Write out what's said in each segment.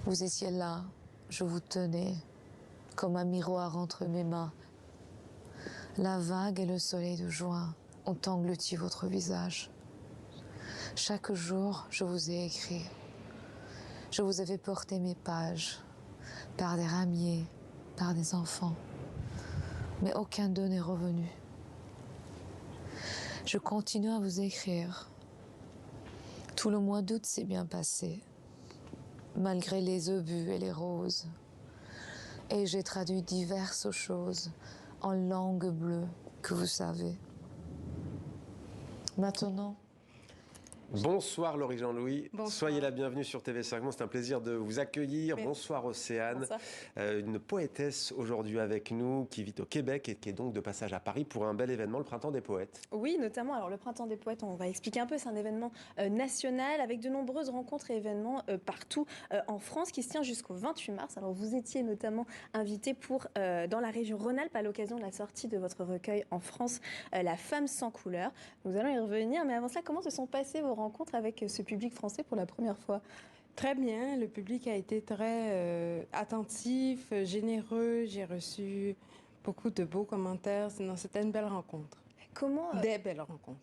Vous étiez là, je vous tenais, comme un miroir entre mes mains. La vague et le soleil de juin ont englouti votre visage. Chaque jour, je vous ai écrit. Je vous avais porté mes pages, par des ramiers, par des enfants. Mais aucun d'eux n'est revenu. Je continue à vous écrire. Tout le mois d'août s'est bien passé, malgré les obus et les roses. Et j'ai traduit diverses choses en langue bleue que vous savez. Maintenant, Bonsoir Laurie Jean-Louis, Bonsoir. Soyez la bienvenue sur TV5 Monde, c'est un plaisir de vous accueillir. Merci. Bonsoir Océane, Bonsoir. Une poétesse aujourd'hui avec nous qui vit au Québec et qui est donc de passage à Paris pour un bel événement, le Printemps des Poètes. Oui, notamment, alors le Printemps des Poètes, on va expliquer un peu, c'est un événement national avec de nombreuses rencontres et événements partout en France qui se tient jusqu'au 28 mars. Alors vous étiez notamment invité dans la région Rhône-Alpes à l'occasion de la sortie de votre recueil en France, La femme sans couleur. Nous allons y revenir, mais avant cela, comment se sont passées vos rencontres avec ce public français pour la première fois? Très bien, le public a été très attentif, généreux. J'ai reçu beaucoup de beaux commentaires. Non, c'était une belle rencontre. Comment Des belles rencontres.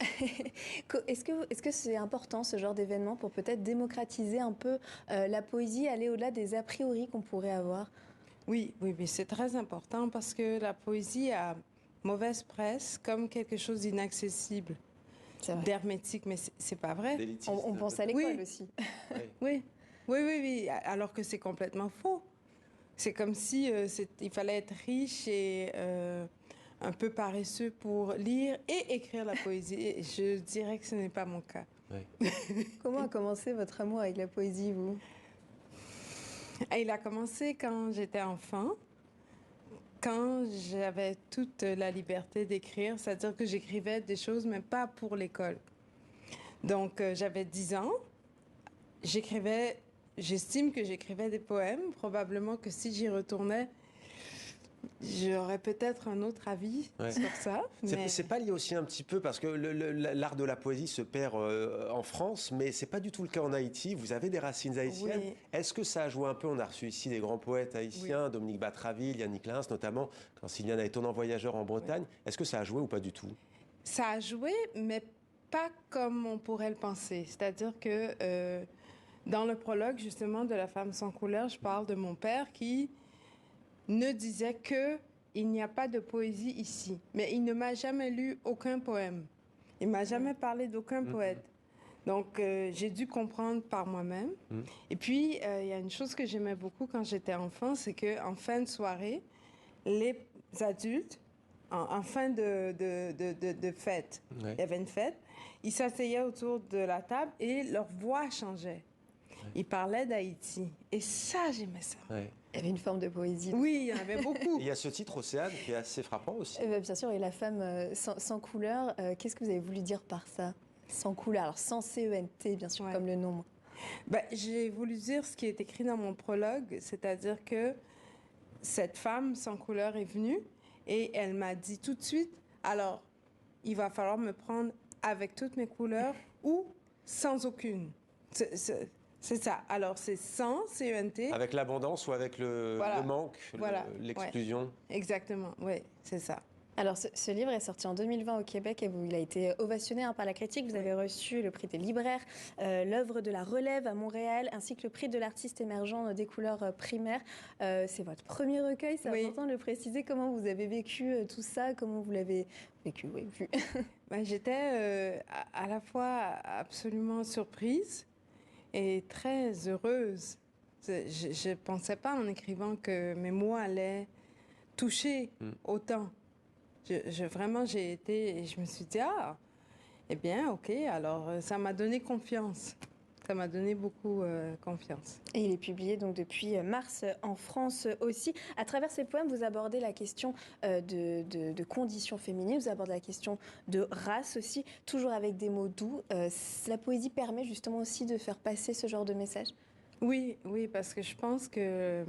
Est-ce que c'est important ce genre d'événement pour peut-être démocratiser un peu la poésie, aller au-delà des a priori qu'on pourrait avoir? Oui, c'est très important parce que la poésie a mauvaise presse comme quelque chose d'inaccessible, d'hermétique, mais c'est pas vrai. On pense à l'école aussi. Oui, alors que c'est complètement faux. C'est comme si il fallait être riche et un peu paresseux pour lire et écrire la poésie. Et je dirais que ce n'est pas mon cas. Oui. Comment a commencé votre amour avec la poésie, vous? Il a commencé quand j'étais enfant, quand j'avais toute la liberté d'écrire, c'est-à-dire que j'écrivais des choses, mais pas pour l'école. Donc, j'avais 10 ans, j'estime que j'écrivais des poèmes. Probablement que si j'y retournais, j'aurais peut-être un autre avis sur ça. Mais... C'est pas lié aussi un petit peu, parce que l'art de la poésie se perd en France, mais c'est pas du tout le cas en Haïti. Vous avez des racines haïtiennes. Oui. Est-ce que ça a joué un peu? On a reçu ici des grands poètes haïtiens, Dominique Batraville, Yannick Lins, notamment, quand Sylviane a étonnant voyageur en Bretagne. Est-ce que ça a joué ou pas du tout? Ça a joué, mais pas comme on pourrait le penser. C'est-à-dire que dans le prologue, justement, de La femme sans couleur, je parle de mon père qui ne disait que il n'y a pas de poésie ici. Mais il ne m'a jamais lu aucun poème. Il m'a jamais parlé d'aucun poète. Donc, j'ai dû comprendre par moi-même. Et puis, il y a une chose que j'aimais beaucoup quand j'étais enfant, c'est qu'en fin de soirée, les adultes, en fin de fête, il y avait une fête, ils s'asseyaient autour de la table et leur voix changeait. Ils parlaient d'Haïti. Et ça, j'aimais ça. Ouais. Il y avait une forme de poésie. Oui, il y en avait beaucoup. Il y a ce titre, Océane, qui est assez frappant aussi. Bien sûr, et La femme sans couleur, qu'est-ce que vous avez voulu dire par ça? Sans couleur, alors sans C-E-N-T, bien sûr, comme le nom. J'ai voulu dire ce qui est écrit dans mon prologue, c'est-à-dire que cette femme sans couleur est venue et elle m'a dit tout de suite, alors, il va falloir me prendre avec toutes mes couleurs ou sans aucune. C'est ça. Alors, c'est sans, C-E-N-T. Avec l'abondance ou avec le manque, l'exclusion. Ouais. Exactement, oui, c'est ça. Alors, ce livre est sorti en 2020 au Québec et il a été ovationné par la critique. Vous avez reçu le prix des libraires, l'œuvre de la relève à Montréal, ainsi que le prix de l'artiste émergent des couleurs primaires. C'est votre premier recueil, c'est important de le préciser. Comment vous avez vécu tout ça? Comment vous l'avez vécu? Oui, vu. J'étais à la fois absolument surprise et très heureuse. Je ne pensais pas en écrivant que mes mots allaient toucher autant. Vraiment, j'ai été... Et je me suis dit, eh bien, OK, alors ça m'a donné confiance. Ça m'a donné beaucoup confiance. Et il est publié donc depuis mars en France aussi. À travers ces poèmes, vous abordez la question de conditions féminines, vous abordez la question de race aussi, toujours avec des mots doux. La poésie permet justement aussi de faire passer ce genre de message? Oui, parce que je pense que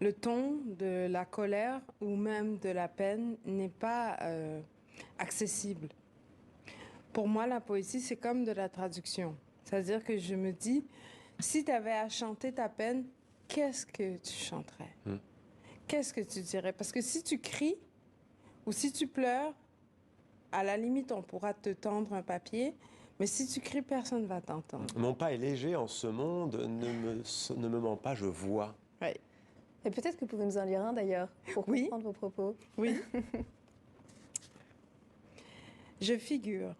le ton de la colère ou même de la peine n'est pas accessible. Pour moi, la poésie, c'est comme de la traduction. C'est-à-dire que je me dis, si tu avais à chanter ta peine, qu'est-ce que tu chanterais? Qu'est-ce que tu dirais? Parce que si tu cries ou si tu pleures, à la limite, on pourra te tendre un papier, mais si tu cries, personne ne va t'entendre. Mon pas est léger en ce monde, ne me ment pas, je vois. Oui. Et peut-être que vous pouvez nous en lire un d'ailleurs, pour Oui. comprendre vos propos. Oui. Je figure.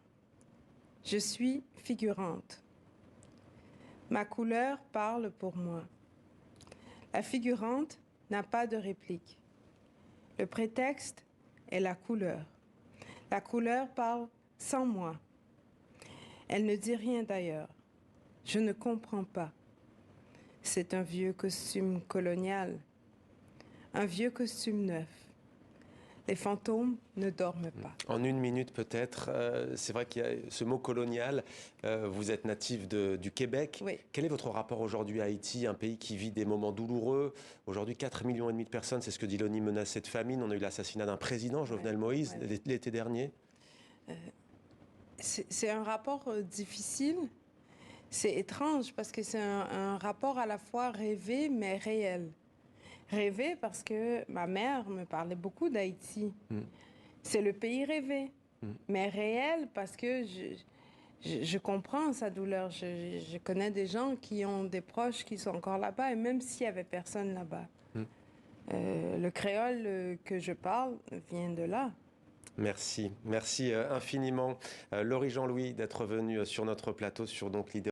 Je suis figurante. Ma couleur parle pour moi. La figurante n'a pas de réplique. Le prétexte est la couleur. La couleur parle sans moi. Elle ne dit rien d'ailleurs. Je ne comprends pas. C'est un vieux costume colonial, un vieux costume neuf. Les fantômes ne dorment pas. En une minute peut-être, c'est vrai qu'il y a ce mot colonial, vous êtes natif du Québec. Oui. Quel est votre rapport aujourd'hui à Haïti, un pays qui vit des moments douloureux? Aujourd'hui, 4,5 millions de personnes, c'est ce que dit l'ONU, menacées de famine. On a eu l'assassinat d'un président, Jovenel Moïse, l'été dernier. C'est un rapport difficile. C'est étrange parce que c'est un rapport à la fois rêvé mais réel. Rêvé parce que ma mère me parlait beaucoup d'Haïti. C'est le pays rêvé, mais réel parce que je comprends sa douleur. Je connais des gens qui ont des proches qui sont encore là-bas et même s'il n'y avait personne là-bas. Le créole que je parle vient de là. Merci, merci infiniment Laurie Jean-Louis d'être venu sur notre plateau sur donc l'idée.